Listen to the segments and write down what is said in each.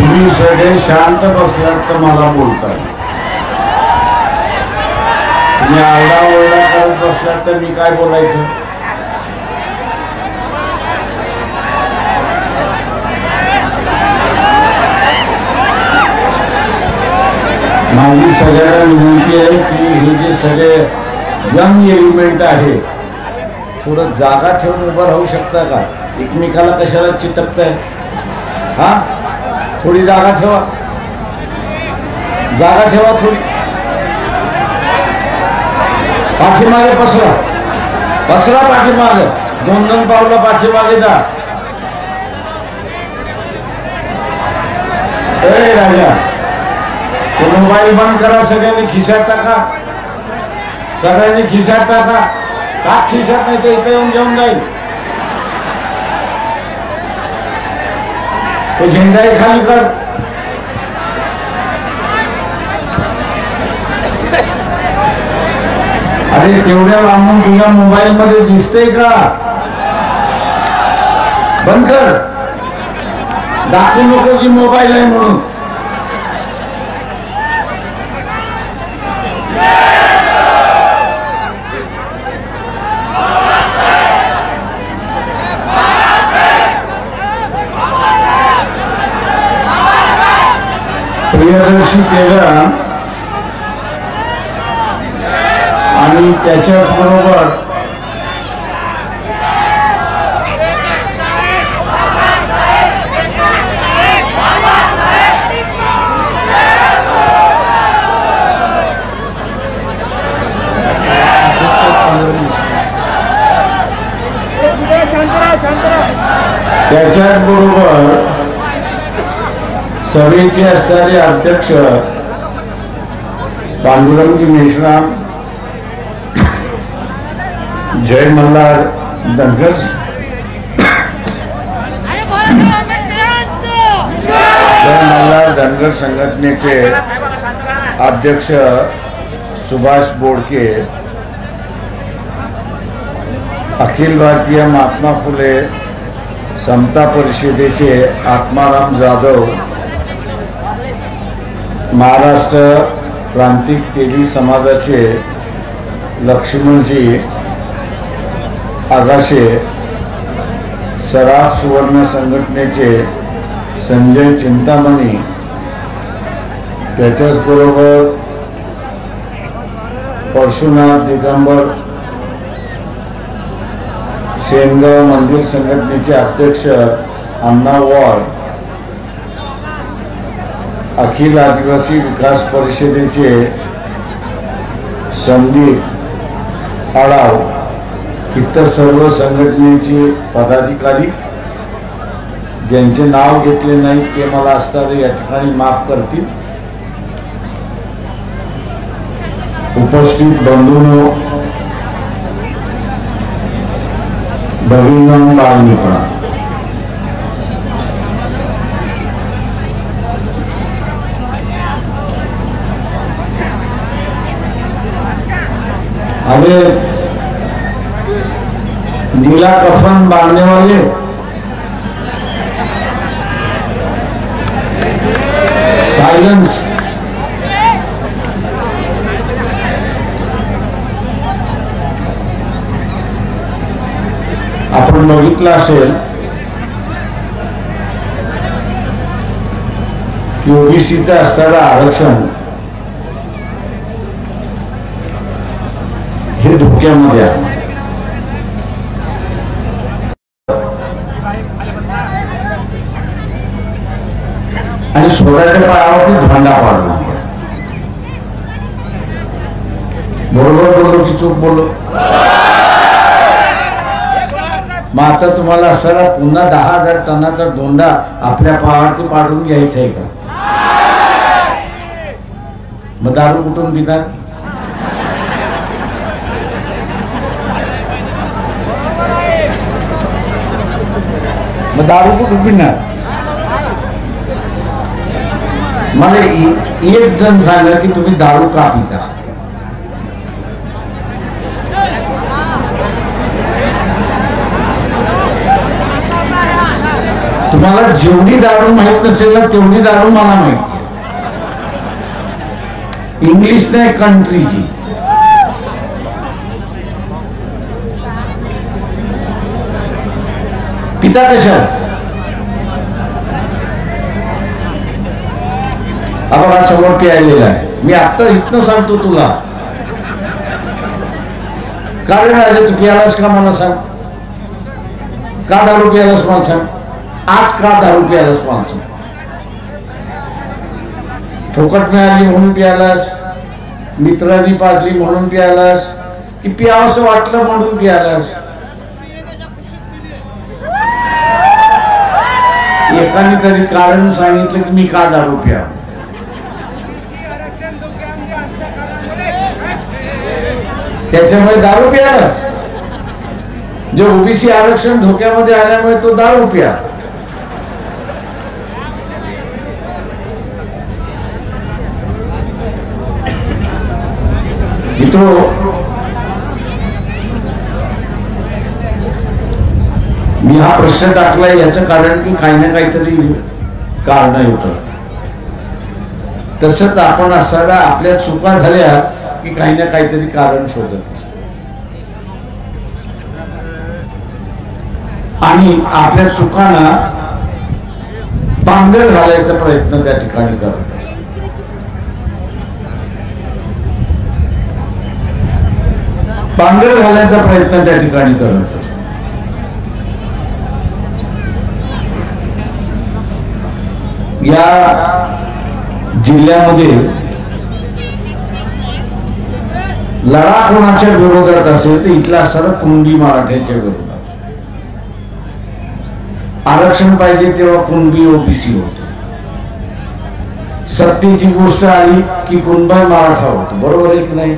तुम्ही सगळे शांत बसलात तर मला बोलताय, तुम्ही आरडाओरडा करत बसलात तर मी काय बोलायचं? माझी सगळ्यांना विनंती आहे की हे जे सगळे यंग एलिमेंट आहे थोडं जागा ठेवून उभं राहू शकता का? एकमेकाला कशाला चिटकताय? हा, थोडी जागा ठेवा, जागा ठेवा थोडी. पाठीमागे पसरा, पसरा पाठीमागे, 2-2 पावलं पाठीमागे जा. ए राजा, तो मोबाईल बंद करा, सगळ्यांनी खिशात टाका, सगळ्यांनी खिशात टाका. का खिशात नाही तर इथे येऊन घेऊन जाईल. तो झेंडाही खाली कर. अरे तेवढ्या लांबून तुझ्या मोबाईल मध्ये दिसतंय का? बंद कर, दाखवू नको की मोबाईल आहे म्हणून. प्रियदर्शी केला आणि त्याच्याच बरोबर त्याच्याच बरोबर सभेचे असणारे अध्यक्ष पांडुरंग मेश्राम, जय मल्हार धनगर, जय मल्हार धनगर संघटनेचे अध्यक्ष सुभाष बोडके, अखिल भारतीय महात्मा फुले समता परिषदेचे आत्माराम जाधव, महाराष्ट्र प्रांतिक तेली समाजाचे लक्ष्मणजी आगाशे, सराफ सुवर्ण संघटनेचे संजय चिंतामणी, त्याच्याच बरोबर परशुनाथ दिगंबर सेनगाव मंदिर संघटनेचे अध्यक्ष अण्णा वाळ, अखिल आदिवासी विकास परिषदेचे संदीप आडाव, इतर सर्व संघटनेचे पदाधिकारी ज्यांचे नाव घेतले नाही ते मला असणारे या ठिकाणी माफ करतील. उपस्थित बंधूंनो, भगिनी, बाळमित्र, अरे नीला कफन बांधने वाले सायलेंस. आपण बघितलं असेल की ओबीसीचं असणारं आरक्षण हे धोक्यामध्ये आहे. आणि स्वतःच्या पायावरती धोंडा पाडला. बरोबर बोललो की चूक बोललो? मग आता तुम्हाला असणारा पुन्हा 10,000 टनाचा धोंडा आपल्या पायावरती पाडून घ्यायचा आहे का? मग दारू कुठून पितात? मग दारू कुठून पिणार? मला एक जण सांगा की तुम्ही दारू का पिता? तुम्हाला जेवढी दारू माहित नसेल ना तेवढी दारू मला माहिती आहे. इंग्लिश नाही, कंट्रीची. पिता कशा बघा समोर प्यायलेला आहे. मी आता इथनं सांगतो तुला, का रे राजा तू प्यालास का मला सांग. का दारू प्यालास मला सांग. आज का दारू प्यालास मला सांग. फुकट मिळाली म्हणून प्यालास, मित्रांनी पाजली म्हणून प्यालास, की प्यावंसं वाटलं म्हणून प्यालास. एकाने तरी कारण सांगितलं की मी का दारू प्या. त्याच्यामुळे दारू प्यालास. जे ओबीसी आरक्षण धोक्यामध्ये आल्यामुळे तो दारू प्या. मी हा प्रश्न टाकलाय याचं कारण की काही ना काहीतरी कारण येतं. तसंच आपण असायला आपल्या चुका झाल्या की काही ना काहीतरी कारण शोधत आणि आपल्या चुकांना पांघर घालायचा प्रयत्न त्या ठिकाणी करत असतो. पांघर घालायचा प्रयत्न त्या ठिकाणी करत असतो. या जिल्ह्यामध्ये लढा कोणाच्या विरोधात असेल तर इथला सर्व कुणबी मराठ्यांच्या विरोधात. आरक्षण पाहिजे तेव्हा कुणबी ओबीसी होतो. सत्तेची गोष्ट आली की कुणबी मराठा होतो. बरोबर आहे की नाही.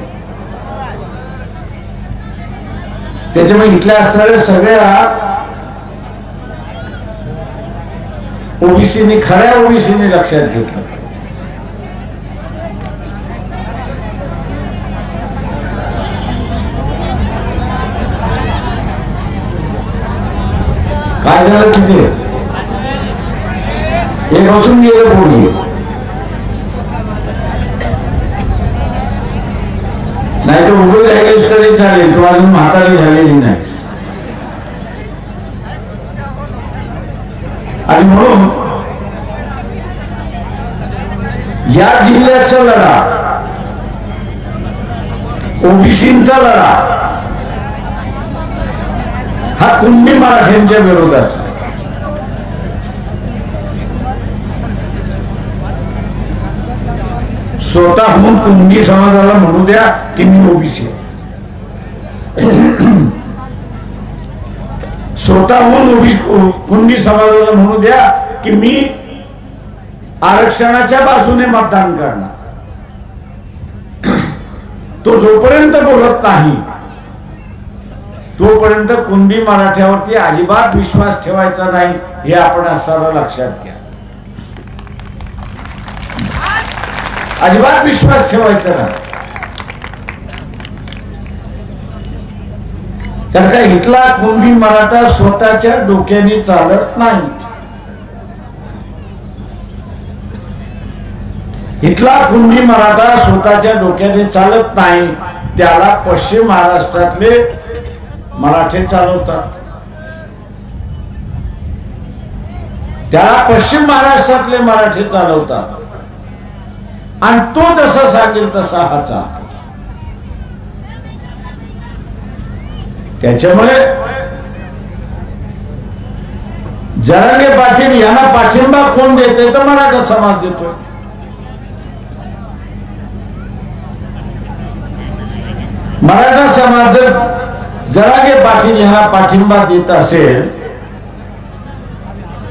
त्याच्यामुळे इथल्या सगळ्या ओबीसीने खऱ्या ओबीसीने लक्षात घेतलं. काय झालं तिथे हे बसून गेलं पोरी. नाही तर उभं राहिलेस तरी चालेल, तू अजून म्हातारी झालेली नाहीस. आणि म्हणून या जिल्ह्याचा लढा, ओबीसींचा लढा हा कुणबी मराठ्यांच्या विरोधात. स्वतःहून कुणबी समाजाला म्हणू द्या की मी ओबीसी. स्वतःहून कुणबी समाजाला म्हणू द्या की मी आरक्षणाच्या बाजूने मतदान करणार. तो जोपर्यंत बोलत नाही तोपर्यंत कुणबी मराठ्यावरती अजिबात विश्वास ठेवायचा नाही, हे आपण असताना लक्षात घ्या. अजिबात विश्वास ठेवायचा नाही. कारण का इथला कुणबी मराठा स्वतःच्या डोक्याने चालत नाही. इथला कुणबी मराठा स्वतःच्या डोक्याने चालत नाही. त्याला पश्चिम महाराष्ट्रातले मराठे चालवतात. त्याला पश्चिम महाराष्ट्रातले मराठे चालवतात आणि तो जसा सांगेल तसा हा चालतो. त्याच्यामुळे जरांगे पाटील यांना पाठिंबा कोण देते तर मराठा समाज देतो. मराठा समाज जर जरांगे पाटील यांना पाठिंबा देत असेल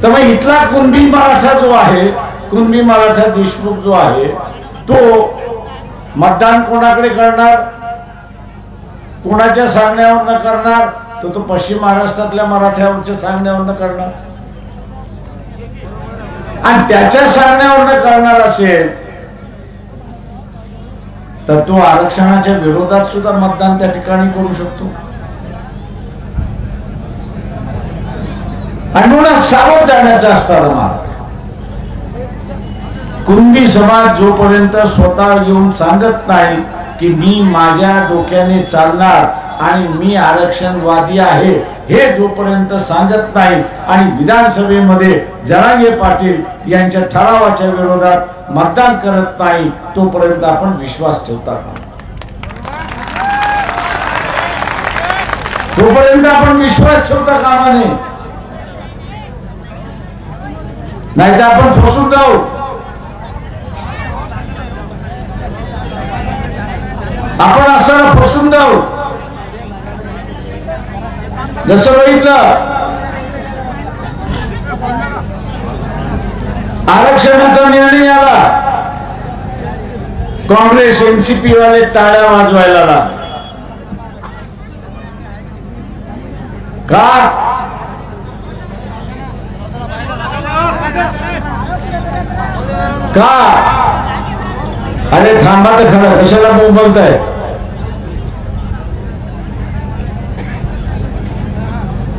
तर मग इथला कुणबी मराठा जो आहे, कुणबी मराठा देशमुख जो आहे, तो मतदान कोणाकडे करणार, कोणाच्या सांगण्यावरनं करणार, तो पश्चिम महाराष्ट्रातल्या मराठ्यावरच्या सांगण्यावरनं करणार. आणि त्याच्या सांगण्यावरनं करणार असेल तर तो आरक्षणाच्या विरोधात सुद्धा मतदान त्या ठिकाणी करू शकतो. आणि म्हणून सावध जाण्याचा असताना मार्ग. कुणबी समाज जोपर्यंत स्वतः येऊन सांगत नाही की मी माझ्या डोक्याने चालणार आणि मी आरक्षणवादी आहे हे जोपर्यंत सांगत नाही आणि विधानसभेमध्ये जरांगे पाटील यांच्या ठरावाच्या विरोधात मतदान करत नाही तोपर्यंत आपण विश्वास ठेवता का? तोपर्यंत आपण विश्वास ठेवता कामा नये. नाहीतर आपण फसून जाऊ. आपण असं फसून जाऊ. जसं बघितलं आरक्षणाचा निर्णय आला, काँग्रेस एनसीपी वाले टाळ्या वाजवायला लागले. का? का? अरे थांबा तर खरं, कशाला बोलताय?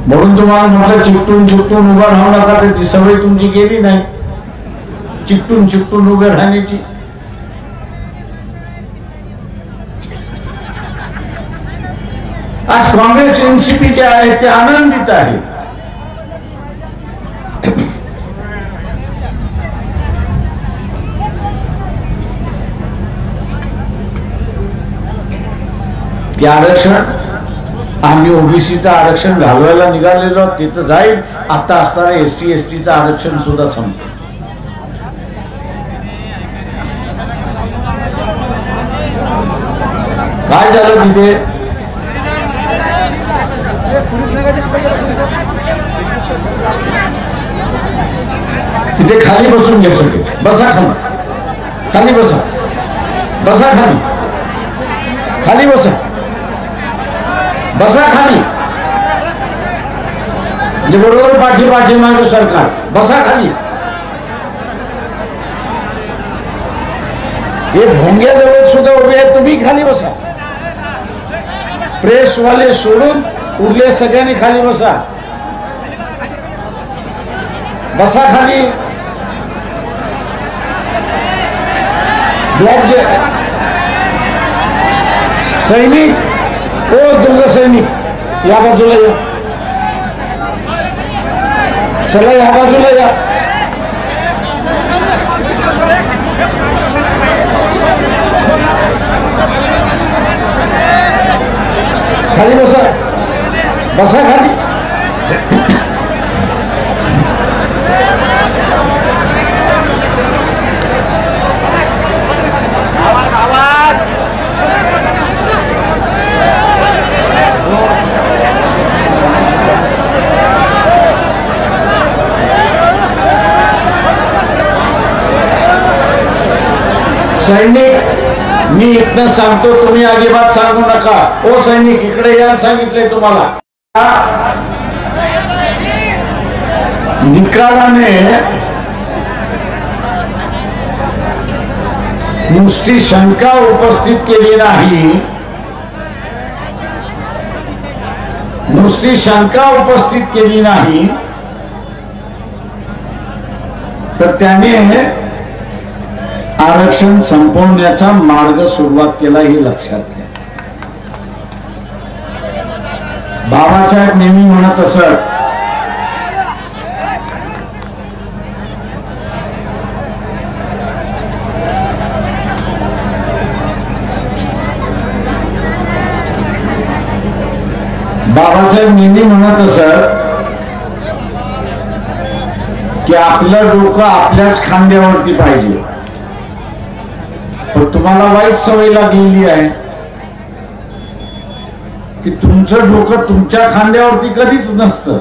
म्हणून तुम्हाला म्हटलं चिकटून चिकटून उभा राहू नका. तर ती सवय तुमची गेली नाही चिकटून चिकटून उभे राहण्याची. आज काँग्रेस एनसीपी जे आहे ते आनंदित आहे. ते आरक्षण आम्ही ओबीसीचं आरक्षण घालवायला निघालेलो तिथं जाईल. आता असताना एससी एसटीचं आरक्षण सुद्धा संपलं. काय झालं तिथे? तिथे खाली बसून घ्या सगळे. बसा खाली, खाली बसा, बसा खाली, खाली बसा, बसा खाली. म्हणजे बरोबर पाठीमागे सरकार. बसा खाली. हे भोंग्याजवळ सुद्धा उभे आहेत, तुम्ही खाली बसा. प्रेस वाले सोडून उरले सगळ्यांनी खाली बसा. बसा खाली. सैनिक, ओ दुर्ग सैनिक या बाजूला या. चला या बाजूला या. खाली बसा, बसा खाली. सैनिक, मी इथनं सांगतो, तुम्ही अजिबात सांगू नका. ओ सैनिक इकडे या, सांगितले तुम्हाला. निकालाने नुसती शंका उपस्थित केली नाही, नुसती शंका उपस्थित केली नाही तर त्याने आरक्षण संपवण्याचा मार्ग सुरुवात केला हे लक्षात घ्या. बाबासाहेब नेहमी म्हणत असत, बाबासाहेब नेहमी म्हणत असत की आपलं डोकं आपल्याच खांद्यावरती पाहिजे. पण तुम्हाला वाईट सवय लागलेली आहे की तुमचं डोकं तुमच्या खांद्यावरती कधीच नसतं.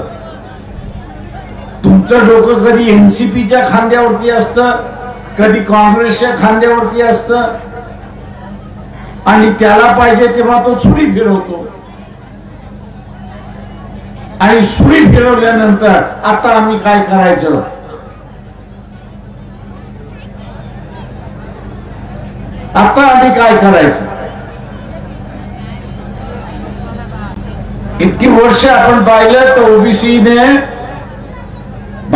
तुमचं डोकं कधी एनसीपीच्या खांद्यावरती असतं, कधी काँग्रेसच्या खांद्यावरती असतं आणि त्याला पाहिजे तेव्हा तो सुरी फिरवतो. आणि सुरी फिरवल्यानंतर आता आम्ही काय करायचं, आता आम्ही काय करायचं. इतकी वर्ष आपण पाहिलं तर ओबीसीने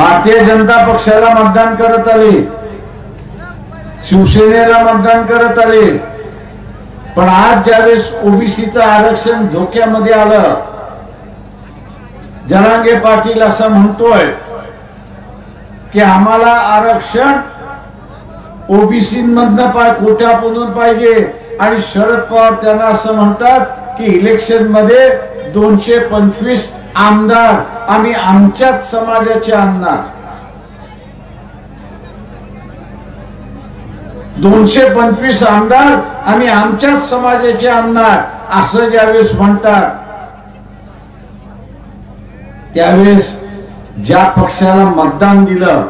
भारतीय जनता पक्षाला मतदान करत आले, शिवसेनेला मतदान करत आले, पण आज ज्यावेळेस ओबीसीचं आरक्षण धोक्यामध्ये आलं, जरांगे पाटील असं म्हणतोय की आम्हाला आरक्षण ओबीसी मधनं कोट्यामधून पाहिजे, आणि शरद पवार त्यांना असं म्हणतात की इलेक्शन मध्ये 225 आमदार आम्ही आमच्याच समाजाचे आणणार, 225 आमदार आम्ही आमच्याच समाजाचे आणणार असं ज्यावेळेस म्हणतात, त्यावेळेस ज्या पक्षाला मतदान दिलं,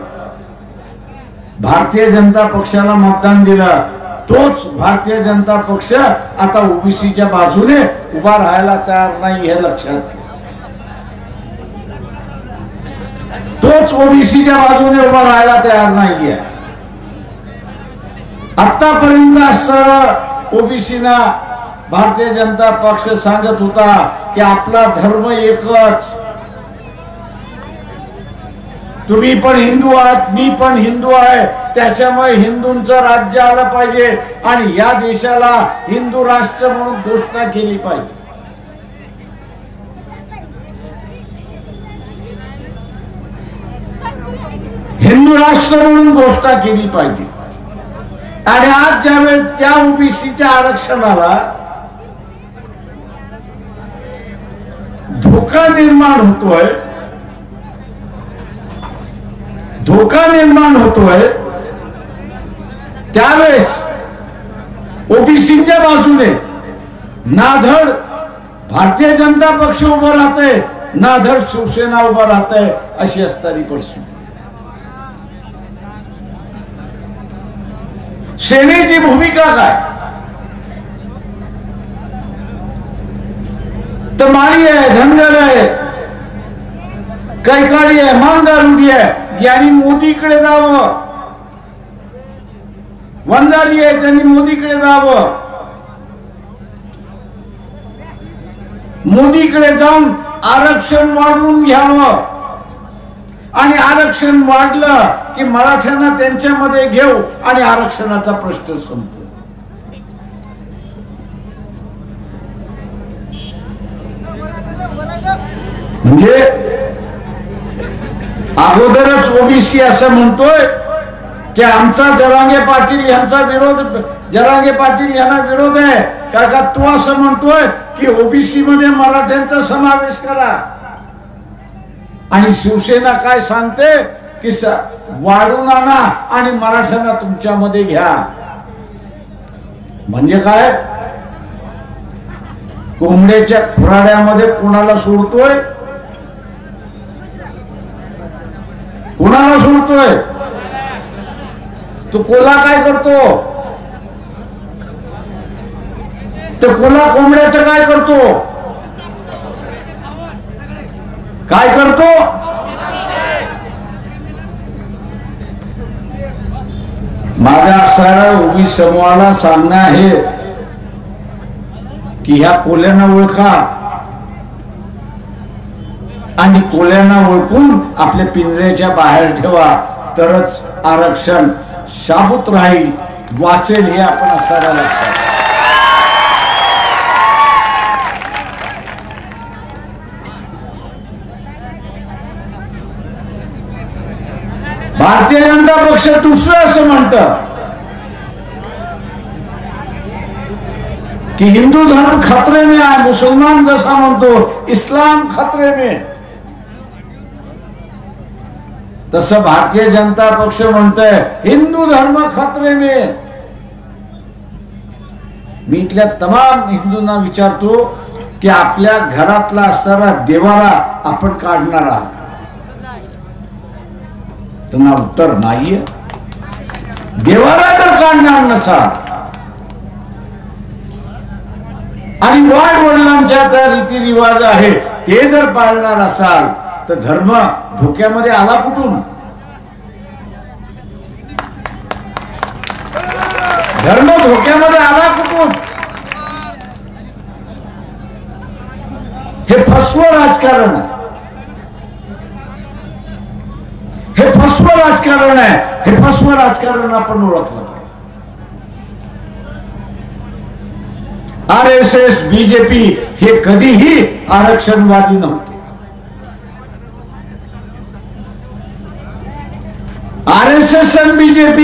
भारतीय जनता पक्षाला मतदान दिलं, तोच भारतीय जनता पक्ष आता ओबीसीच्या बाजूने उभा राहायला तयार नाही हे लक्षात घ्या. तोच ओबीसीच्या बाजूने उभा राहायला तयार नाहीये. आतापर्यंत असं ओबीसीना भारतीय जनता पक्ष सांगत होता की आपला धर्म एकच, तुम्ही पण हिंदू आहात, मी पण हिंदू आहे, त्याच्यामुळे हिंदूंचं राज्य आलं पाहिजे आणि या देशाला हिंदू राष्ट्र म्हणून घोषणा केली पाहिजे. हिंदू राष्ट्र म्हणून घोषणा केली पाहिजे. आणि आज ज्यावेळेस त्या ओबीसीच्या आरक्षणाला धोका निर्माण होतोय, त्यावेळेस ओबीसीच्या बाजूने ना धड भारतीय जनता पक्ष उभा राहते, ना धड शिवसेना उभा राहते, अशी असणारी परिस्थिती. सेनेची भूमिका काय? तर माळी आहे, धनगर आहे, कैकाडी आहे, मांगारुडी आहे, यांनी मोदीकडे जावं. वंजारी आहे, त्यांनी मोदीकडे जावं. मोदीकडे जाऊन आरक्षण वाढवून घ्यावं, आणि आरक्षण वाढलं की मराठ्यांना त्यांच्यामध्ये घेऊ आणि आरक्षणाचा प्रश्न संपतो. म्हणजे अगोदरच ओबीसी असं म्हणतोय की आमचा जरांगे पाटील यांचा विरोध, जरांगे पाटील यांना विरोध आहे, का तू असं म्हणतोय की ओबीसी मध्ये मराठ्यांचा समावेश करा, आणि शिवसेना काय सांगते की वाढून आणा आणि मराठ्यांना तुमच्यामध्ये घ्या. म्हणजे काय? कोंबड्याच्या खुराड्यामध्ये कोणाला सोडतोय? कोणाला सोडतोय? तो कोल्हा काय करतो? तो कोल्हा कोंबड्याचं काय करतो? काय करतो? माझ्या असणाऱ्या ओबी समूहाला सांगणं आहे की ह्या कोल्यांना ओळखा आणि कोल्यांना ओळखून आपल्या पिंजऱ्याच्या बाहेर ठेवा, तरच आरक्षण शाबूत राहील, वाचेल, हे आपण असणाऱ्या लक्षात. भारतीय जनता पक्ष दुसरं असं म्हणतं की हिंदू धर्म खतरे में आहे, मुसलमान जसा म्हणतो इस्लाम खतरे में, तसं भारतीय जनता पक्ष म्हणतोय हिंदू धर्म खतरे में. मी इथल्या तमाम हिंदूंना विचारतो की आपल्या घरातला असणारा देवारा आपण काढणार आहात? त्यांना उत्तर नाहीये. देवारा जर काढणार नसाल आणि वाढ वडिलांच्या त्या रीतिरिवाज आहे ते जर पाळणार असाल तर धर्म धोक्यामध्ये आला कुठून? धर्म धोक्यामध्ये आला कुठून? हे फसवं राजकारण आहे. राजकारण आहे, हे फसवं राजकारण आपण ओळखलं. RSS BJP हे कधीही आरक्षणवादी नव्हते. RSS आणि BJP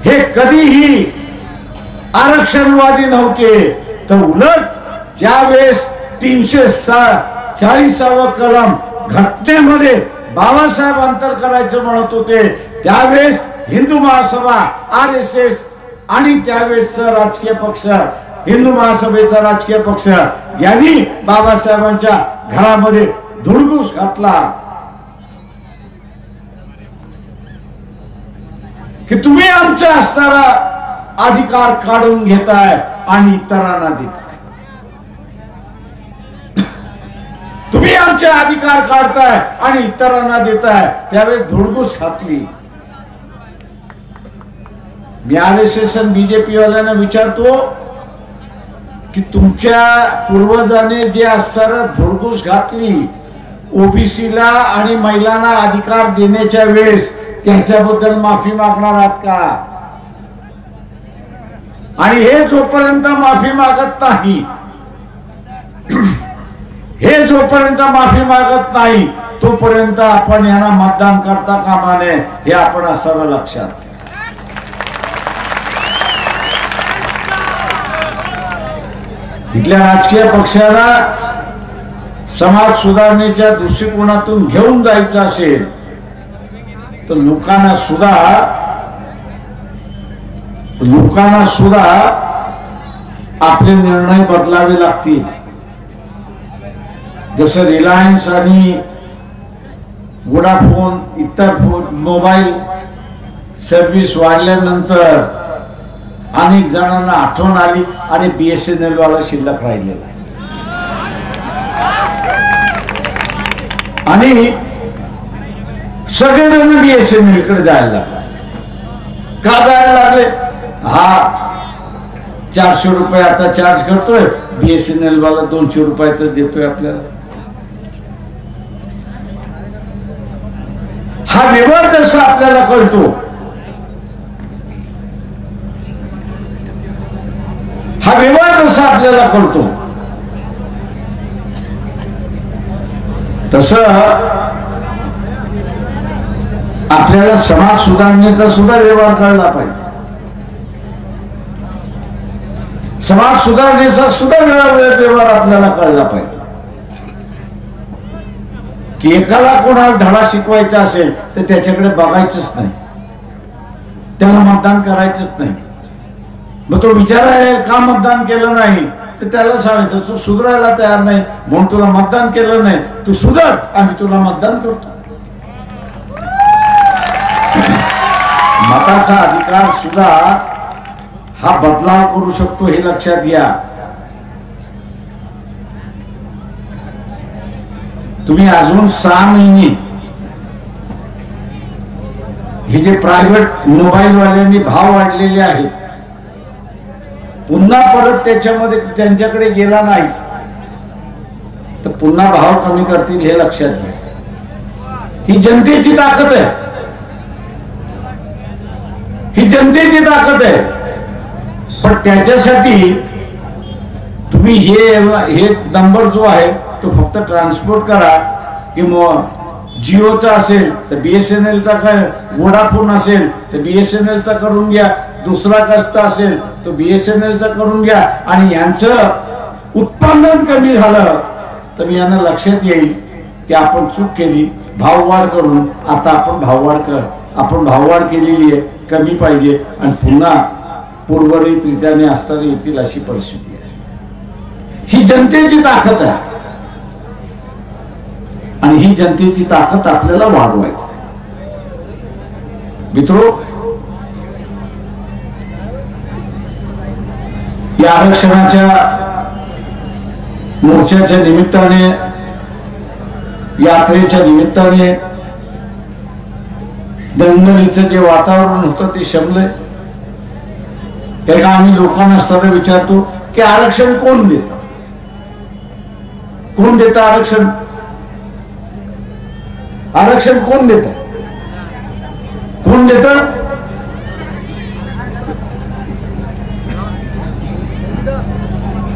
हे कधीही आरक्षणवादी नव्हते. तर उलट ज्यावेळेस 340 कलम घटनेमध्ये बाबासाहेब अंतर करायचं म्हणत होते, त्यावेळेस हिंदू महासभा, RSS आणि त्यावेळेस राजकीय पक्ष, हिंदू महासभेचा राजकीय पक्ष यांनी बाबासाहेबांच्या घरामध्ये धुडगूस घातला की तुम्ही आमचा असणारा अधिकार काढून घेताय आणि इतरांना देताय. तुम्ही आमचे अधिकार काढताय आणि इतरांना देताय. त्यावेळेस धुडगूस घातली. मी RSS आणि BJP वाल्यांना विचारतो की तुमच्या पूर्वजांनी जे असणारा धुडगूस घातली ओबीसीला आणि महिलांना अधिकार देण्याच्या वेळेस, त्याच्याबद्दल माफी मागणार आहात का? आणि हे जोपर्यंत माफी मागत नाही, हे जोपर्यंत माफी मागत नाही तोपर्यंत आपण यांना मतदान करता कामा नये, हे आपण असावं लक्षात. इथल्या राजकीय पक्षाला समाज सुधारणेच्या दृष्टिकोनातून घेऊन जायचं असेल तर लोकांना सुद्धा आपले निर्णय बदलावे लागतील. जसं रिलायन्स आणि वोडाफोन इतर मोबाईल सर्व्हिस वाढल्यानंतर अनेक जणांना आठवण आली, अरे BSNL वाला शिल्लक राहिलेला आहे. आणि सगळेजण BSNL कडे जायला लागले. का जायला लागले? हा 400 रुपये आता चार्ज करतोय, BSNL वाला 200 रुपये तर देतोय आपल्याला. हा व्यवहार तसा आपल्याला कळतो. हा व्यवहार तसा आपल्याला कळतो. तस आपल्याला समाज सुधारणेचा सुद्धा व्यवहार कळला पाहिजे. समाज सुधारणेचा सुद्धा व्यवहार आपल्याला कळला पाहिजे की एकाला कोणाला धडा शिकवायचा असेल तर त्याच्याकडे बघायचंच नाही, त्याला मतदान करायचंच नाही. मग तो विचाराय का मतदान केलं नाही तर त्याला सांगायचं तू सुधारायला तयार नाही म्हणून तुला मतदान केलं नाही, तू सुधार आम्ही तुला मतदान करतो. मताचा अधिकार सुद्धा हा बदलाव करू शकतो, हे लक्षात घ्या. तुम्ही अजून 6 महिने हे जे प्रायव्हेट मोबाईल वाल्यांनी भाव वाढलेले आहेत, पुन्हा परत त्याच्यामध्ये त्यांच्याकडे गेला नाही तर पुन्हा भाव कमी करतील, हे लक्षात घ्या. ही जनतेची ताकद आहे, ही जनतेची ताकद आहे. पण त्याच्यासाठी तुम्ही हे नंबर जो आहे तो फक्त ट्रान्सपोर्ट करा की जिओचा असेल तर BSNLचा, काय वोडाफोन असेल तर BSNLचा करून घ्या, दुसरा कसता असेल तो BSNLचा करून घ्या. आणि यांचं उत्पादन कमी झालं तर यांना लक्षात येईल की आपण चूक केली, भाववाढ करून आता आपण भाववाढ केलेली आहे, कमी पाहिजे आणि पुन्हा पूर्वरित्या असताना येतील अशी परिस्थिती आहे. ही जनतेची ताकद आहे आणि ही जनतेची ताकद आपल्याला वाढवायची. मित्रो, या आरक्षणाच्या मोर्चाच्या निमित्ताने, यात्रेच्या निमित्ताने दंगलीचं जे वातावरण होतं ते शमलंय. त्याला आम्ही लोकांना सरळ विचारतो की आरक्षण कोण देतं? कोण देतं आरक्षण? आरक्षण कोण देतं? कोण देत?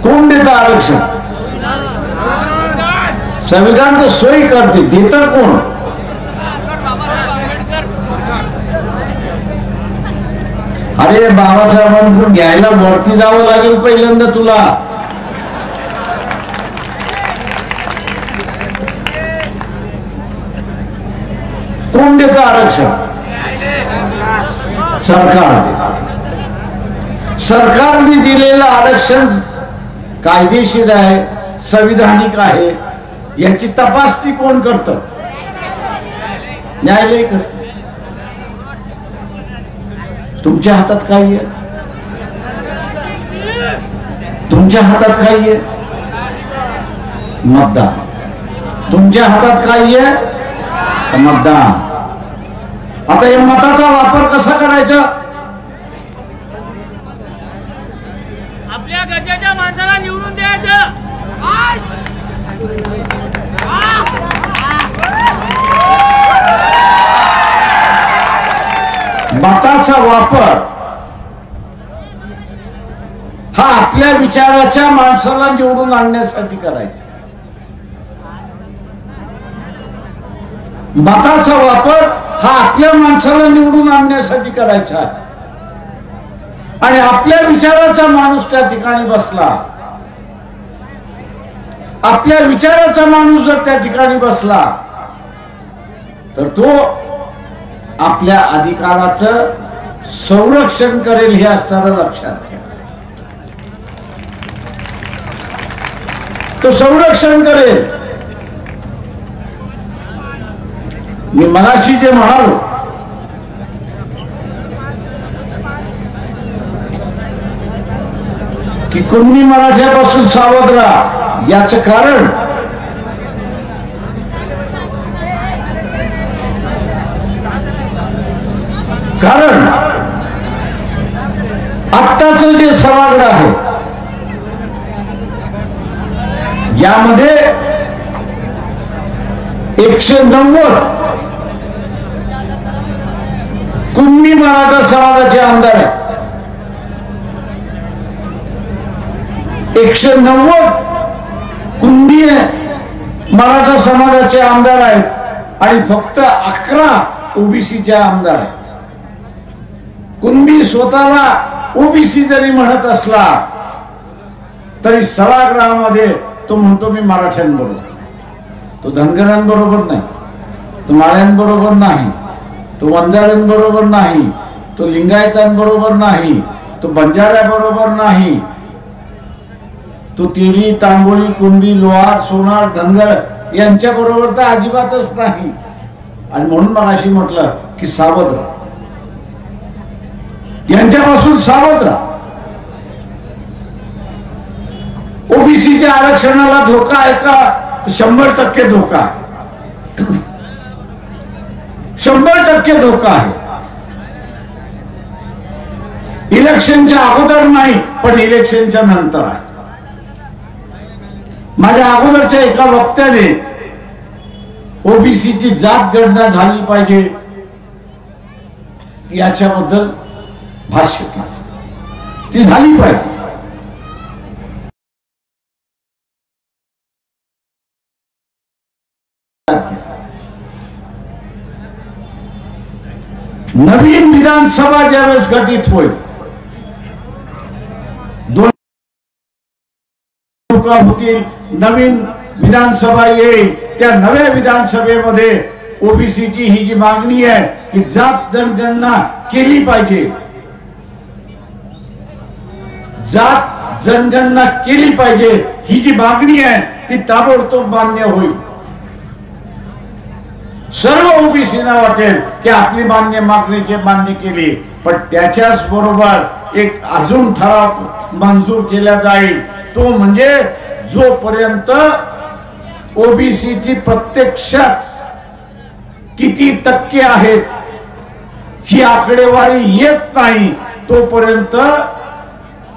कोण देतं आरक्षण? संविधान तर सोयी करते, देतं कोण? अरे बाबासाहेबांकडून घ्यायला वरती जावं लागेल पहिल्यांदा तुला. कोण देतं आरक्षण? सरकार. सरकारने दिलेलं आरक्षण कायदेशीर आहे, संविधानिक आहे, याची तपासणी कोण करतं? न्यायालय करतं. तुमच्या हातात काय आहे? तुमच्या हातात काय आहे? मतदान. तुमच्या हातात काय आहे? मतदान. आता या मताचा वापर कसा करायचा? आपल्या गरजेच्या माणसाला निवडून द्यायचं. मताचा वापर हा आपल्या विचाराच्या माणसाला निवडून आणण्यासाठी करायचा. मताचा वापर हा आपल्या माणसाला निवडून आणण्यासाठी करायचा आहे. आणि आपल्या विचाराचा माणूस त्या ठिकाणी बसला, आपल्या विचाराचा माणूस जर त्या ठिकाणी बसला तर तो आपल्या अधिकाराचं संरक्षण करेल हे असताना लक्षात घ्या. तो संरक्षण करेल. मी मगाशी जे म्हणालो की कुणबी मराठ्यापासून सावध राहा, याचं कारण आत्ताच जे सभागृह आहे यामध्ये 190 कुणबी मराठा समाजाचे आमदार आहेत. 190 कुणबी मराठा समाजाचे आमदार आहेत आणि फक्त 11 ओबीसीचे आमदार आहेत. कुणबी स्वतःला ओबीसी जरी म्हणत असला तरी सभागृहामध्ये तो म्हणतो मी मराठ्यांबरोबर नाही, तो धनगरांबरोबर नाही, तो माळ्यांबरोबर नाही, तो वंजाऱ्यांबरोबर नाही, तो लिंगायतांबरोबर नाही, तो बंजाऱ्याबरोबर नाही, तो तेली, तांबोळी, कुणबी, लोहार, सोनार, धनगर यांच्या बरोबर तर अजिबातच नाही. आणि म्हणून मग अशी म्हटलं की सावध राहा, यांच्यापासून सावध राहा. ओबीसीच्या आरक्षणाला धोका आहे का? 100% धोका आहे. 100% धोका आहे. इलेक्शनच्या अगोदर नाही पण इलेक्शनच्या नंतर आहे. माझ्या अगोदरच्या एका वक्त्याने ओबीसीची जात गणना झाली पाहिजे याच्याबद्दल भाष्य केलं. ती झाली पाहिजे. नवीन विधानसभा ज्यावेळेस गठीत होईल, 2 होतील, नवीन विधानसभा येईल, त्या नव्या विधानसभेमध्ये ओबीसीची ही जी मागणी आहे की जात जनगणना केली पाहिजे, जात जनगणना केली पाहिजे, ही जी मागणी आहे ती ताबडतोब मान्य होईल. सर्व ओबीसीना वाटेल की आपली मागणी केली, पण त्याच्याच बरोबर एक अजून ठराव मंजूर केला जाईल, तो म्हणजे जोपर्यंत ओबीसीची प्रत्यक्षात किती टक्के आहेत ही आकडेवारी येत नाही तोपर्यंत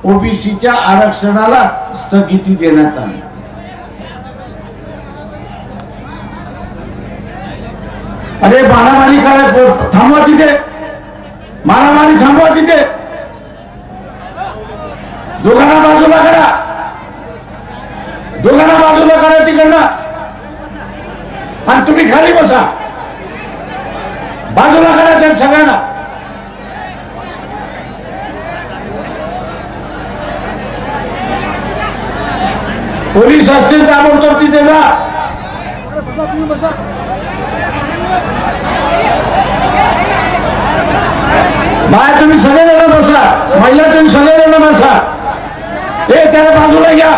ओबीसीच्या आरक्षणाला स्थगिती देण्यात आली. अरे बाणामारी काय थांबवा तिथे. मारामारी थांबवा तिथे, दोघांना बाजूला करा, दोघांना बाजूला करा तिकडनं आणि तुम्ही खाली बसा, बाजूला करा त्या सगळ्यांना. पोलीस असतील ताबडतोब तिथे जा. बाय तुम्ही सगळेजण बसा, महिला तुम्ही सगळेजण बसा. हे त्याला बाजूला घ्या.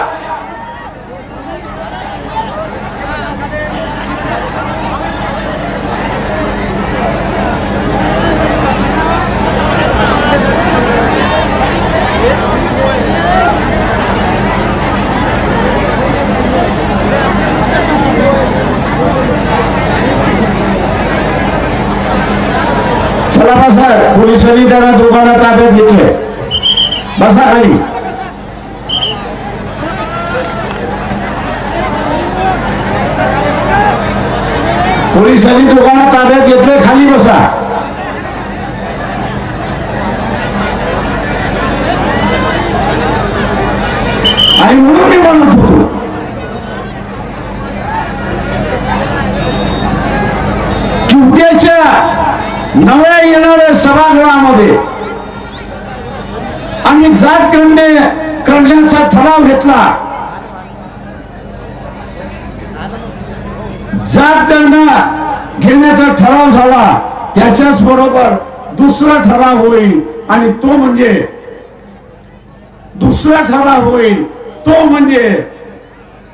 चला बसा. पोलिसांनी त्यांना दोघांना ताब्यात घेतले. बसा खाली. पोलिसांनी दोघांना ताब्यात घेतले. खाली बसा. आणि म्हणून मी म्हणत होतो की उद्याच्या नव्या येणाऱ्या सभागृहामध्ये आम्ही जात करण्याचा ठराव घेतला. जात घेण्याचा ठराव झाला. त्याच्याच बरोबर दुसरा ठराव होईल आणि तो म्हणजे दुसरा ठराव होईल तो म्हणजे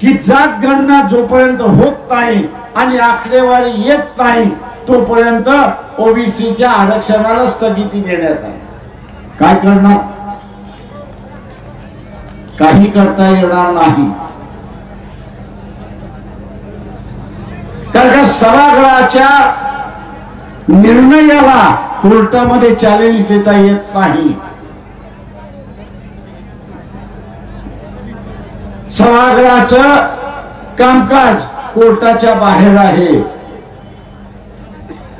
की जात गणना जोपर्यंत होत नाही आणि आकडेवारी येत नाही तोपर्यंत ओबीसीच्या आरक्षणाला स्थगिती देण्यात आली. काय करणार? काही करता येणार नाही. कारण का सभागृहाच्या निर्णयाला कोर्टामध्ये चॅलेंज देता येत नाही. सभागृहाचं कामकाज कोर्टाच्या बाहेर आहे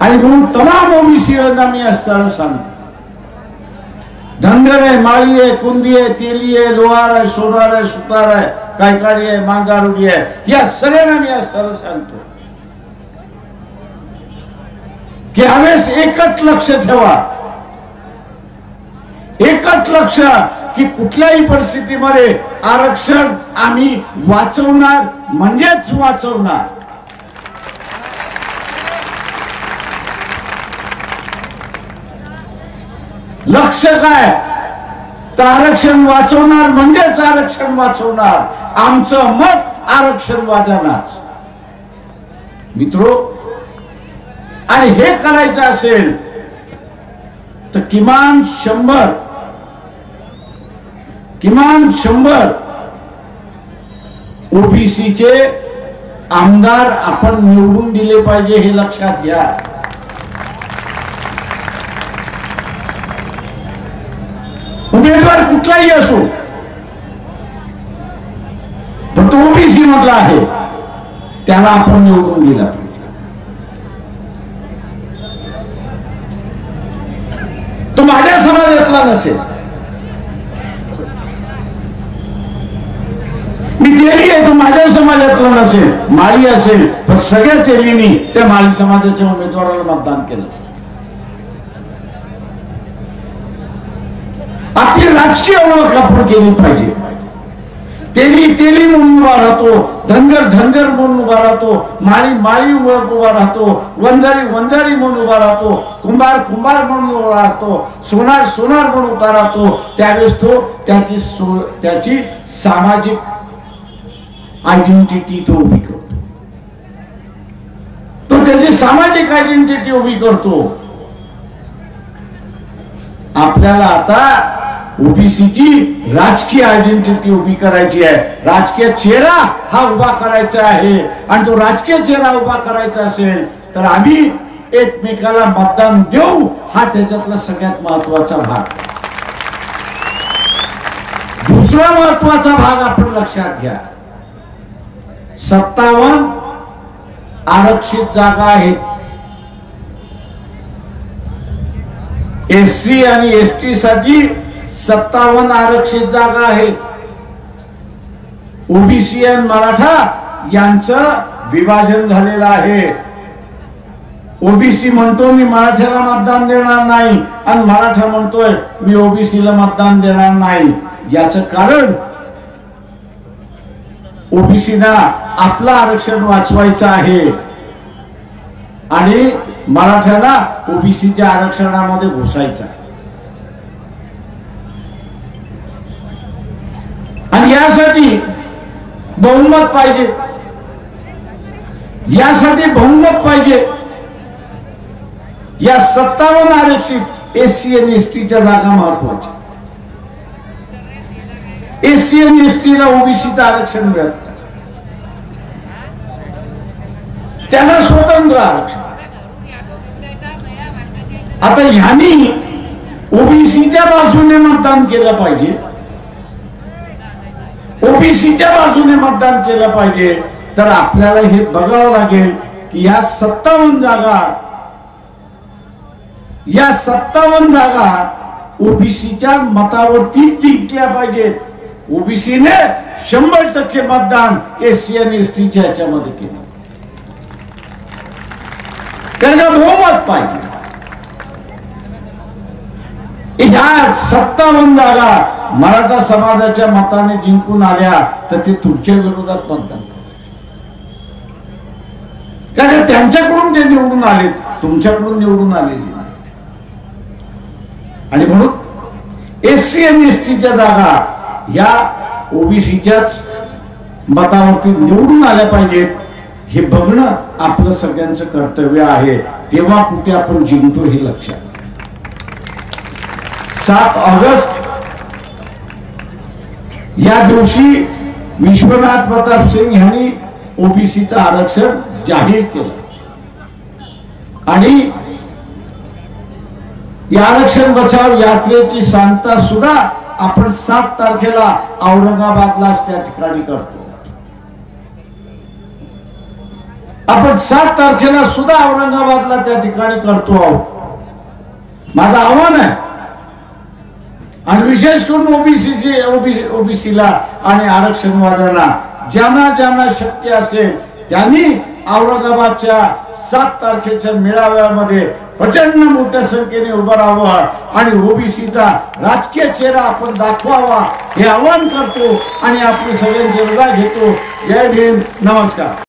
आणि म्हणून तमाम ओबीसींना मी असताना सांगतो, धनगर आहे, माळी आहे, कुंदी आहे, तेली आहे, लोहार आहे, सोनार आहे, सुतार आहे, कायकाडी आहे, मांगारुडी आहे, या सगळ्यांना मी असताना सांगतो की हवेस एकच लक्ष ठेवा, एकच लक्ष की कुठल्याही परिस्थितीमध्ये आरक्षण आम्ही वाचवणार म्हणजेच वाचवणार. लक्ष काय तर आरक्षण वाचवणार म्हणजेच आरक्षण वाचवणार. आमचं मत आरक्षण वादानाच मित्रो. आणि हे करायचं असेल तर किमान 100 ओबीसीचे आमदार आपण निवडून दिले पाहिजे हे लक्षात घ्या. उमेदवार कुठलाही असो पण तो ओबीसी मधला आहे त्याला आपण निवडून दिला पाहिजे. तो माझ्या समाजातला नसेल, मी तेली आहे, तो माझ्या समाजातला नसेल, माळी असेल, पण सगळ्या तेलींनी त्या माळी समाजाच्या उमेदवाराला मतदान केलं. आपली राजकीय ओळख आपण केली पाहिजे. तेली तेली म्हणून उभा राहतो, धनगर धनगर म्हणून उभा राहतो, माळी माळी उभा राहतो, वंजारी वंजारी म्हणून उभा राहतो, कुंभार कुंभार म्हणून उभा राहतो, सोनार सोनार म्हणून उभा राहतो. त्यावेळेस तो त्याची सामाजिक आयडेंटिटी तो उभी करतो. तो त्याची सामाजिक आयडेंटिटी उभी करतो. आपल्याला आता ओबीसीची राजकीय आयडेंटिटी उभी करायची आहे. राजकीय चेहरा हा उभा करायचा आहे आणि तो राजकीय चेहरा उभा करायचा असेल तर आम्ही एकमेकाला मतदान देऊ हा त्याच्यातला सगळ्यात महत्वाचा भाग. दुसरा महत्वाचा भाग आपण लक्षात घ्या. 57 आरक्षित जागा आहेत. एससी आणि एसटी साठी 57 आरक्षित जागा आहेत. ओबीसी आणि मराठा यांचं विभाजन झालेलं आहे. ओबीसी म्हणतो मी मराठ्याला मतदान देणार नाही आणि मराठा म्हणतोय मी ओबीसीला मतदान देणार नाही. याचं कारण ओबीसीना आपलं आरक्षण वाचवायचं आहे आणि मराठ्याला ओबीसीच्या आरक्षणामध्ये घुसायचं आहे. आणि यासाठी बहुमत पाहिजे. यासाठी बहुमत पाहिजे. या 57 आरक्षित एससी आणि एसटीच्या जागा महत्वाच्या. एससी आणि एसटीला ओबीसीचं आरक्षण मिळत, त्यांना स्वतंत्र आरक्षण. आता ह्यांनी ओबीसीच्या बाजूने मतदान केलं पाहिजे. ओबीसीच्या बाजूने मतदान केलं पाहिजे. तर आपल्याला हे बघावं लागेल की या 57 जागा ओबीसीच्या मतावरती जिंकल्या पाहिजेत. ओबीसीने 100% मतदान एससी आणि एसटीच्या याच्यामध्ये केलं. त्यांना बहुमत पाहिजे. ह्या 57 जागा मराठा समाजाच्या मताने जिंकून आल्या तर ते तुमच्या विरोधात मतदान, कारण त्यांच्याकडून ते निवडून आलेत, तुमच्याकडून निवडून आलेले नाहीत. आणि म्हणून एससी आणि एसटीच्या जागा या ओबीसीच्याच मतावरती निवडून आल्या पाहिजेत. हे बघणं आपलं सगळ्यांचं कर्तव्य आहे. तेव्हा कुठे आपण जिंकतो हे लक्षात. 7 ऑगस्ट या दिवशी विश्वनाथ प्रताप सिंग यांनी ओबीसीचं आरक्षण जाहीर केलं आणि या आरक्षण बचाव यात्रेची सांगता सुद्धा आपण 7 तारखेला औरंगाबादलाच त्या ठिकाणी करतो. आपण 7 तारखेला सुद्धा औरंगाबादला त्या ठिकाणी करतो आहोत. माझं आव्हान आहे आणि विशेष करून ओबीसीला आणि आरक्षणवाद्यांना ज्यांना ज्यांना शक्य असेल त्यांनी औरंगाबादच्या 7 तारखेच्या मेळाव्यामध्ये प्रचंड मोठ्या संख्येने उभं राहावं आणि ओबीसीचा राजकीय चेहरा आपण दाखवावा हे आवाहन करतो आणि आपली सगळ्यांची रजा घेतो. जय भीम, नमस्कार.